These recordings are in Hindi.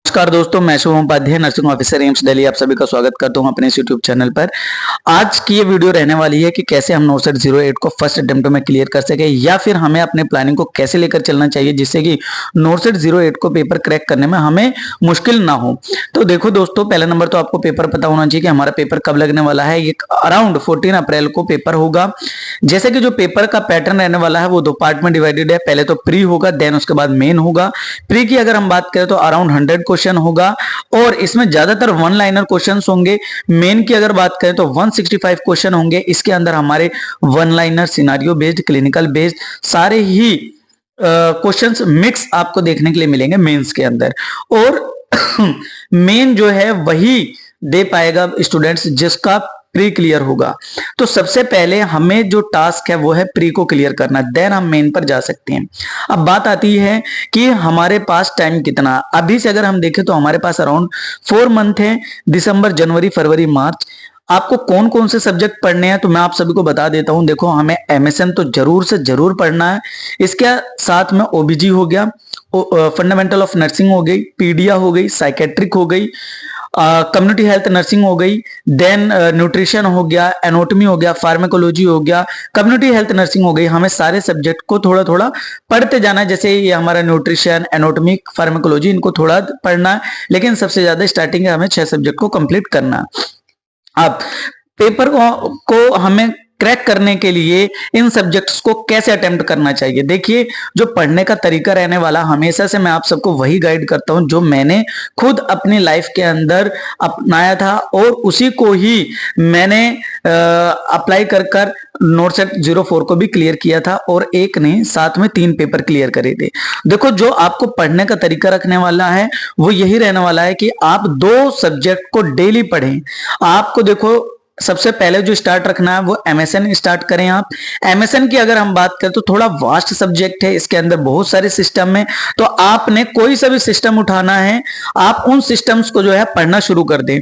नमस्कार दोस्तों, मैं शुभम उपाध्याय, नर्सिंग ऑफिसर एम्स दिल्ली। आप सभी का स्वागत करता हूं अपने इस यूट्यूब चैनल पर। आज की ये वीडियो रहने वाली है कि कैसे हम नोटसेट 08 को फर्स्ट अटेम्प्ट में क्लियर कर सके, या फिर हमें अपने प्लानिंग को कैसे लेकर चलना चाहिए जिससे कि नोटसेट 08 को पेपर क्रैक करने में हमें मुश्किल ना हो। तो देखो दोस्तों, पहला नंबर तो आपको पेपर पता होना चाहिए कि हमारा पेपर कब लगने वाला है। ये अराउंड 14 अप्रैल को पेपर होगा। जैसे कि जो पेपर का पैटर्न रहने वाला है वो दो पार्ट में डिवाइडेड है। पहले तो प्री होगा, देन उसके बाद मेन होगा। प्री की अगर हम बात करें तो अराउंड 100 क्वेश्चन होगा और इसमें ज्यादातर वन लाइनर क्वेश्चंस होंगे। मेन की अगर बात करें तो 165 क्वेश्चन होंगे। इसके अंदर हमारे one liner, scenario based, clinical based सारे ही क्वेश्चंस मिक्स आपको देखने के लिए मिलेंगे मेंस के अंदर। और मेन जो है वही दे पाएगा स्टूडेंट्स जिसका प्री क्लियर होगा। तो सबसे पहले हमें जो टास्क है वो है प्री को क्लियर करना, देन हम मेन पर जा सकते हैं। अब बात आती है कि हमारे पास टाइम कितना। अभी से अगर हम देखें तो हमारे पास अराउंड 4 मंथ है, दिसंबर, जनवरी, फरवरी, मार्च। आपको कौन कौन से सब्जेक्ट पढ़ने हैं तो मैं आप सभी को बता देता हूं। देखो, हमें एमएसएन तो जरूर से जरूर पढ़ना है। इसके साथ में ओबीजी हो गया, फंडामेंटल ऑफ नर्सिंग हो गई, पीडिया हो गई, साइकेट्रिक हो गई, कम्युनिटी हेल्थ नर्सिंग हो गई, देन न्यूट्रिशन हो गया, एनाटॉमी हो गया, फार्माकोलॉजी हो गया, कम्युनिटी हेल्थ नर्सिंग हो गई। हमें सारे सब्जेक्ट को थोड़ा थोड़ा पढ़ते जाना है। जैसे ये हमारा न्यूट्रिशन, एनाटॉमी, फार्माकोलॉजी, इनको थोड़ा पढ़ना है, लेकिन सबसे ज्यादा स्टार्टिंग है हमें 6 सब्जेक्ट को कंप्लीट करना है। अब पेपर को हमें क्रैक करने के लिए इन सब्जेक्ट्स को कैसे अटेम्प्ट करना चाहिए। देखिए, जो पढ़ने का तरीका रहने वाला, हमेशा से मैं आप सबको वही गाइड करता हूं जो मैंने खुद अपनी लाइफ के अंदर अपनाया था और उसी को ही मैंने अप्लाई कर कर नोटसेट 04 को भी क्लियर किया था, और एक नहीं, साथ में 3 पेपर क्लियर करे थे। देखो, जो आपको पढ़ने का तरीका रखने वाला है वो यही रहने वाला है कि आप 2 सब्जेक्ट को डेली पढ़ें। आपको देखो, सबसे पहले जो स्टार्ट रखना है वो एमएसएन स्टार्ट करें आप। एमएसएन की अगर हम बात करें तो थोड़ा वास्ट सब्जेक्ट है, इसके अंदर बहुत सारे सिस्टम है। तो आपने कोई सा भी सिस्टम उठाना है, आप उन सिस्टम्स को जो है पढ़ना शुरू कर दें।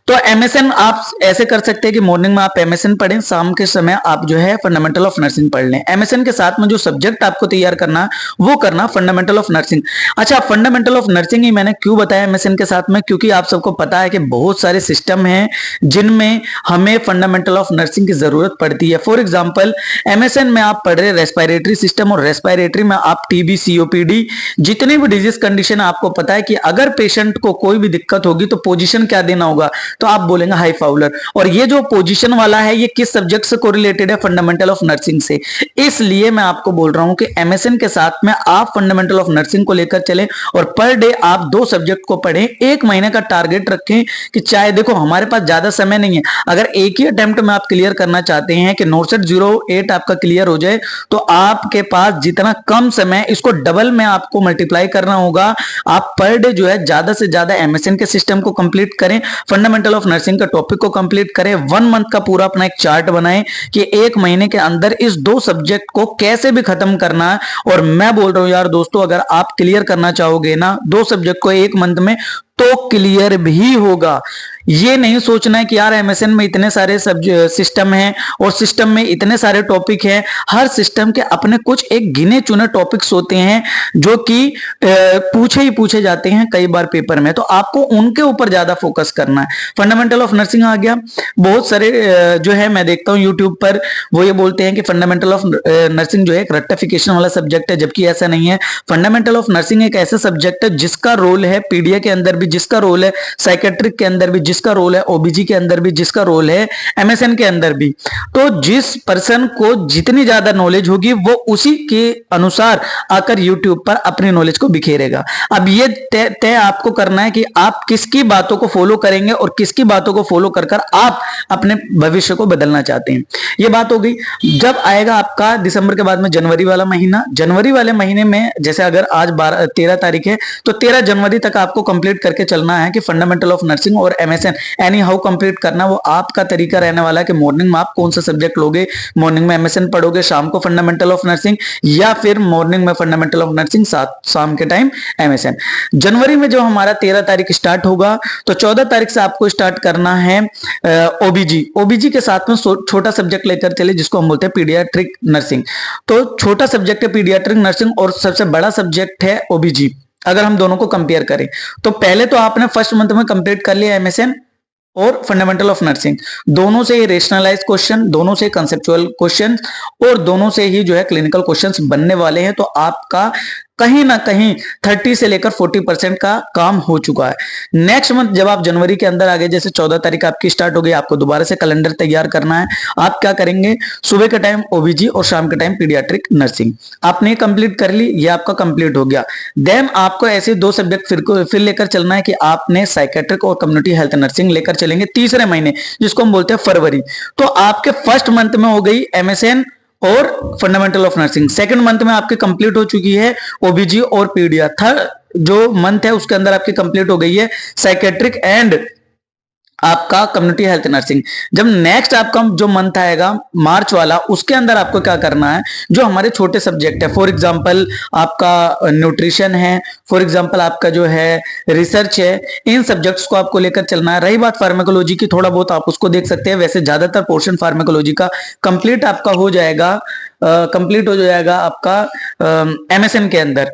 तो एमएसएन आप ऐसे कर सकते हैं कि मॉर्निंग में आप एमएसएन पढ़ें, शाम के समय आप जो है फंडामेंटल ऑफ नर्सिंग पढ़ लें। एमएसएन के साथ में जो सब्जेक्ट आपको तैयार करना है वो करना फंडामेंटल ऑफ नर्सिंग। अच्छा, फंडामेंटल ऑफ नर्सिंग ही मैंने क्यों बताया एमएसएन के साथ में, क्योंकि आप सबको पता है कि बहुत सारे सिस्टम हैं जिनमें हमें फंडामेंटल ऑफ नर्सिंग की जरूरत पड़ती है। फॉर एग्जांपल, एमएसएन में आप पढ़ रहे रेस्पिरेटरी सिस्टम, और रेस्पिरेटरी में आप टीबी, सीओपीडी, जितनी भी डिजीज कंडीशन है आपको पता है कि अगर पेशेंट को कोई भी दिक्कत होगी तो पोजीशन क्या देना होगा, तो आप बोलेंगे हाई फाउलर। और ये जो पोजीशन वाला है ये किस सब्जेक्ट से कोरिलेटेड है, फंडामेंटल ऑफ नर्सिंग से। इसलिए मैं आपको बोल रहा हूं कि एमएसएन के साथ में आप फंडामेंटल ऑफ नर्सिंग को लेकर चलें और पर डे आप 2 सब्जेक्ट को पढ़ें। 1 महीने का टारगेट रखें कि चाहे, देखो हमारे पास ज्यादा समय नहीं है, अगर एक ही अटेम्प्ट में आप क्लियर करना चाहते हैं कि नोटसेट 08 आपका क्लियर हो जाए, तो आपके पास जितना कम समय, इसको डबल में आपको मल्टीप्लाई करना होगा। आप पर डे जो है ज्यादा से ज्यादा एमएसएन के सिस्टम को कंप्लीट करें, फंडामेंटल ऑफ नर्सिंग का टॉपिक को कंप्लीट करें। 1 मंथ का पूरा अपना एक चार्ट बनाएं कि 1 महीने के अंदर इस 2 सब्जेक्ट को कैसे भी खत्म करना है। और मैं बोल रहा हूं यार दोस्तों, अगर आप क्लियर करना चाहोगे ना 2 सब्जेक्ट को 1 मंथ में, तो क्लियर भी होगा। ये नहीं सोचना है कि यार एमएसएन में इतने सारे सिस्टम हैं और सिस्टम में इतने सारे टॉपिक हैं। हर सिस्टम के अपने कुछ एक गिने चुने टॉपिक्स होते हैं जो कि पूछे ही पूछे जाते हैं कई बार पेपर में, तो आपको उनके ऊपर ज्यादा फोकस करना है। फंडामेंटल ऑफ नर्सिंग आ गया। बहुत सारे जो है मैं देखता हूं यूट्यूब पर, वो ये बोलते हैं कि फंडामेंटल ऑफ नर्सिंग जो है एक रट्टिफिकेशन वाला सब्जेक्ट है, जबकि ऐसा नहीं है। फंडामेंटल ऑफ नर्सिंग एक ऐसा सब्जेक्ट है जिसका रोल है पीडिया के अंदर भी, जिसका रोल है साइकेट्रिक के अंदर भी, जिसका रोल है ओबीजी के अंदर भी, जिसका रोल है एमएसएन के अंदर भी। तो जिस पर्सन को जितनी ज्यादा नॉलेज होगी वो उसी के अनुसार आकर यूट्यूब पर अपनी नॉलेज को बिखेरेगा। अब ये तय आपको करना है कि आप किसकी बातों को फॉलो करेंगे और किसकी बातों को फॉलो कर कर आप अपने भविष्य को बदलना चाहते हैं। ये बात हो गई। जब आएगा आपका दिसंबर के बाद में जनवरी वाला महीना, जनवरी वाले महीने में जैसे अगर आज 13 तारीख है तो 13 जनवरी तक आपको कंप्लीट करके चलना है कि फंडामेंटल ऑफ नर्सिंग और एमएसएन एनी हाउ कंप्लीट करना। वो आपका तरीका रहने वाला है कि मॉर्निंग में आप कौन सा सब्जेक्ट लोगे, मॉर्निंग में एमएसएन पढ़ोगे, शाम को फंडामेंटल ऑफ नर्सिंग, या फिर मॉर्निंग में फंडामेंटल ऑफ नर्सिंग, शाम के टाइम एमएसएन। जनवरी में जो हमारा 13 तारीख स्टार्ट होगा तो 14 तारीख से आपको स्टार्ट करना है ओबीजी। ओबीजी के साथ में छोटा सब्जेक्ट लेकर चले जिसको हम बोलते हैं पीडियाट्रिक नर्सिंग। तो छोटा सब्जेक्ट है पीडियाट्रिक नर्सिंग और सबसे बड़ा सब्जेक्ट है ओबीजी। अगर हम दोनों को कंपेयर करें तो पहले तो आपने फर्स्ट मंथ में कंप्लीट कर लिया एमएसएन और फंडामेंटल ऑफ नर्सिंग, दोनों से ही रेशनलाइज क्वेश्चन, दोनों से कंसेप्चुअल क्वेश्चन और दोनों से ही जो है क्लिनिकल क्वेश्चंस बनने वाले हैं। तो आपका कहीं ना कहीं 30 से लेकर 40% का काम हो चुका है। नेक्स्ट मंथ जब आप जनवरी के अंदर आ गए, जैसे 14 तारीख आपकी स्टार्ट हो गई, आपको दोबारा से कैलेंडर तैयार करना है। आप क्या करेंगे, सुबह के टाइम ओबीजी और शाम के टाइम पीडियाट्रिक नर्सिंग आपने कंप्लीट कर ली, ये आपका कंप्लीट हो गया। देन आपको ऐसे 2 सब्जेक्ट फिर लेकर चलना है कि आपने साइकेट्रिक और कम्युनिटी हेल्थ नर्सिंग लेकर चलेंगे तीसरे महीने, जिसको हम बोलते हैं फरवरी। तो आपके फर्स्ट मंथ में हो गई एमएसएन और fundamental of nursing, second month में आपकी कंप्लीट हो चुकी है ओबीजी और पीडिया, थर्ड जो मंथ है उसके अंदर आपकी कंप्लीट हो गई है साइकेट्रिक एंड आपका कम्युनिटी हेल्थ नर्सिंग। जब नेक्स्ट आपका जो मंथ आएगा मार्च वाला, उसके अंदर आपको क्या करना है, जो हमारे छोटे सब्जेक्ट है, फॉर एग्जांपल आपका न्यूट्रिशन है, फॉर एग्जांपल आपका जो है रिसर्च है, इन सब्जेक्ट्स को आपको लेकर चलना है। रही बात फार्मेकोलॉजी की, थोड़ा बहुत आप उसको देख सकते हैं, वैसे ज्यादातर पोर्शन फार्मेकोलॉजी का कंप्लीट आपका हो जाएगा, आपका एमएसएन के अंदर।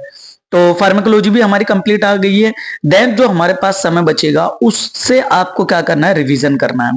तो फार्मेकोलॉजी भी हमारी कंप्लीट आ गई है। देन जो हमारे पास समय बचेगा उससे आपको क्या करना है, रिवीजन करना है।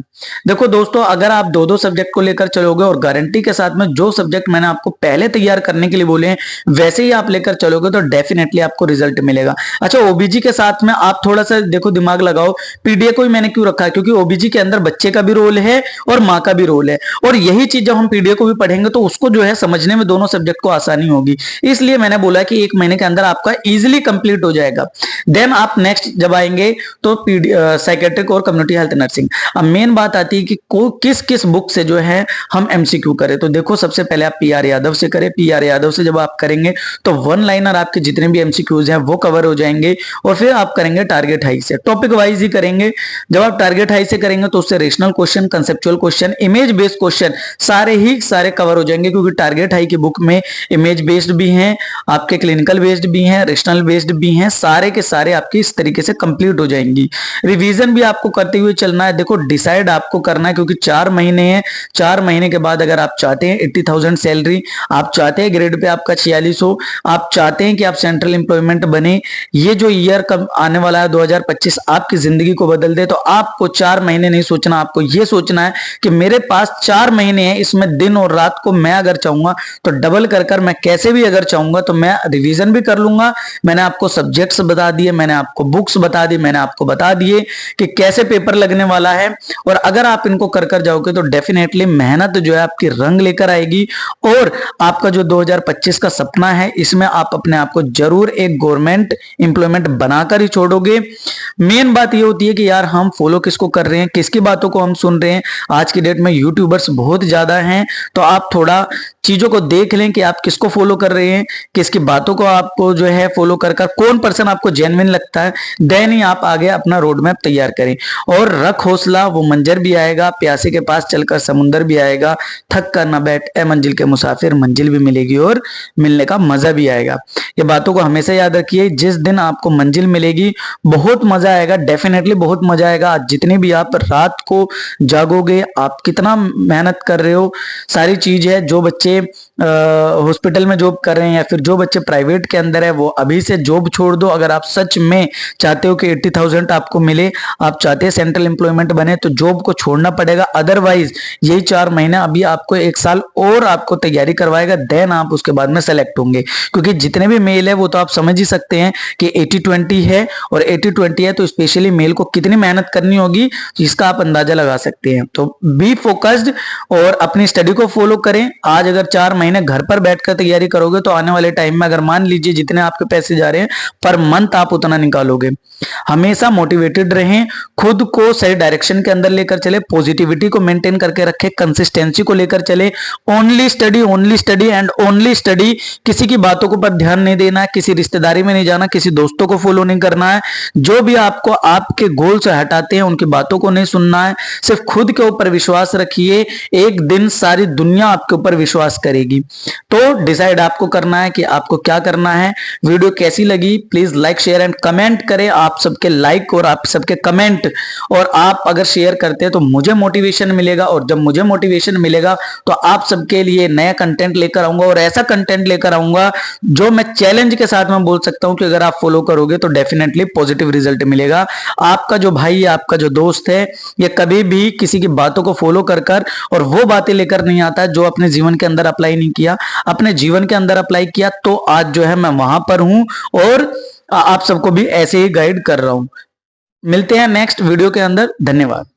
देखो दोस्तों, अगर आप 2-2 सब्जेक्ट को लेकर चलोगे और गारंटी के साथ में जो सब्जेक्ट मैंने आपको पहले तैयार करने के लिए बोले हैं वैसे ही आप लेकर चलोगे तो डेफिनेटली आपको रिजल्ट मिलेगा। अच्छा, ओबीजी के साथ में आप थोड़ा सा देखो, दिमाग लगाओ, पीडीए को ही मैंने क्यों रखा है, क्योंकि ओबीजी के अंदर बच्चे का भी रोल है और माँ का भी रोल है, और यही चीज जब हम पीडीए को भी पढ़ेंगे तो उसको जो है समझने में दोनों सब्जेक्ट को आसानी होगी। इसलिए मैंने बोला कि 1 महीने के अंदर आपका इजीली कंप्लीट हो जाएगा। देन आप नेक्स्ट जब आएंगे तो साइकेट्रिक और कम्युनिटी हेल्थ नर्सिंग। अब मेन बात आती है कि किस किस बुक से जो है हम एमसीक्यू करें। तो देखो, सबसे पहले आप पीआर यादव से करें। पीआर यादव से जब आप करेंगे तो 1 लाइनर आपके जितने भी एमसीक्यूज हैं वो कवर हो जाएंगे, और फिर आप करेंगे टारगेट हाई से, टॉपिक वाइज ही करेंगे। जब आप टारगेट हाई से करेंगे तो उससे rational question, conceptual question, image based question सारे कवर हो जाएंगे, क्योंकि टारगेट हाई की बुक में इमेज बेस्ड भी हैं, आपके क्लिनिकल बेस्ड भी हैं, रेशनल बेस्ड भी हैं, सारे के सारे आपकी इस तरीके से कंप्लीट हो जाएंगी। रिवीजन भी आपको करते हुए चलना है। देखो, डिसाइड आपको करना है, क्योंकि 4 महीने हैं। 4 महीने के बाद अगर आप चाहते हैं 80,000 सैलरी, आप चाहते हैं ग्रेड पे आपका 46 हो, आप चाहते हैं कि आप सेंट्रल एम्प्लॉयमेंट बने, ये जो ईयर कब आने वाला है 2025 आपकी जिंदगी को बदल दे, तो आपको 4 महीने नहीं सोचना, आपको ये सोचना है कि मेरे पास 4 महीने हैं, इसमें दिन और रात को मैं अगर चाहूंगा तो डबल कर मैं कैसे भी अगर चाहूंगा तो मैं रिवीजन भी कर लूंगा। मैंने आपको सब्जेक्ट्स बता दिए, मैंने आपको बुक्स बता दी, मैंने आपको बता दिए कि कैसे पेपर लगने वाला है, और अगर आप इनको कर जाओगे तो डेफिनेटली मेहनत जो है आपकी रंग लेकर आएगी, और आपका जो 2025 का सपना है इसमें आप अपने आप को जरूर एक गवर्नमेंट एम्प्लॉयमेंट बनाकर ही छोड़ोगे। मेन बात ये होती है कि यार हम फॉलो किसको कर रहे हैं, किसकी बातों को हम सुन रहे हैं। आज की डेट में यूट्यूबर्स बहुत ज्यादा हैं, तो आप थोड़ा चीजों को देख लें कि आप किसको फॉलो कर रहे हैं, किसकी बातों को आपको जो है फॉलो कर कौन पर्सन आपको जेन्युइन लगता है, देन ही आप आगे अपना रोड मैप तैयार करें। और रख हौसला, वो मंजर भी आएगा, प्यासे के पास चलकर समुंदर भी आएगा, थक कर ना बैठ ए मंजिल के मुसाफिर, मंजिल भी मिलेगी और मिलने का मजा भी आएगा। ये बातों को हमेशा याद रखिए, जिस दिन आपको मंजिल मिलेगी बहुत मजा आएगा, डेफिनेटली बहुत मजा आएगा। आज जितनी भी आप रात को जागोगे, आप कितना मेहनत कर रहे हो, सारी चीज है। जो बच्चे हॉस्पिटल में जॉब कर रहे हैं या फिर जो बच्चे प्राइवेट के अंदर है, वो अभी से जॉब छोड़ दो। अगर आप सच में चाहते हो कि 80,000 आपको मिले, आप चाहते हैं सेंट्रल एम्प्लॉयमेंट बने, तो जॉब को छोड़ना पड़ेगा। अदरवाइज यही 4 महीना अभी आपको 1 साल और आपको तैयारी करवाएगा, देन आप उसके बाद में सेलेक्ट होंगे। क्योंकि जितने भी मेल है वो तो आप समझ ही सकते हैं कि 80-20 है, और 80-20 है तो स्पेशली मेल को कितनी मेहनत करनी होगी इसका आप अंदाजा लगा सकते हैं। तो बी फोकस्ड और अपनी स्टडी को फॉलो करें। आज अगर 4 महीने घर पर बैठकर तैयारी करोगे तो आने वाले टाइम में अगर मान लीजिए जितने आपके पैसे जा रहे हैं पर मंथ आप उतना निकालोगे। हमेशा मोटिवेटेड रहें, खुद को सही डायरेक्शन के अंदर लेकर चले, पॉजिटिविटी को मेंटेन करके रखें, कंसिस्टेंसी को लेकर चले, only study and only study. किसी की बातों को पर ध्यान नहीं देना है, किसी रिश्तेदारी में नहीं जाना, किसी दोस्तों को फॉलो नहीं करना है। जो भी आपको आपके गोल से हटाते हैं उनकी बातों को नहीं सुनना है, सिर्फ खुद के ऊपर विश्वास रखिए, एक दिन सारी दुनिया आपके ऊपर विश्वास करेगी। तो डिसाइड आपको करना है कि आपको क्या करना है। वीडियो कैसी लगी please like share and comment करें। आप सबके लाइक और आप सबके कमेंट और आप अगर शेयर करते हैं तो मुझे मोटिवेशन मिलेगा, और जब मुझे मोटिवेशन मिलेगा तो आप सबके लिए नया कंटेंट लेकर आऊंगा, और ऐसा कंटेंट लेकर आऊंगा जो मैं चैलेंज के साथ में बोल सकता हूं कि अगर आप फॉलो करोगे तो डेफिनेटली पॉजिटिव रिजल्ट मिलेगा। आपका जो भाई है, आपका जो दोस्त है, ये कभी भी किसी की बातों को फॉलो कर और वो बातें लेकर नहीं आता जो अपने जीवन के अंदर अप्लाई नहीं किया। अपने जीवन के अंदर अप्लाई किया तो आज जो है मैं वहां पर हूं, और आप सबको भी ऐसे ही गाइड कर रहा हूं। मिलते हैं नेक्स्ट वीडियो के अंदर। धन्यवाद।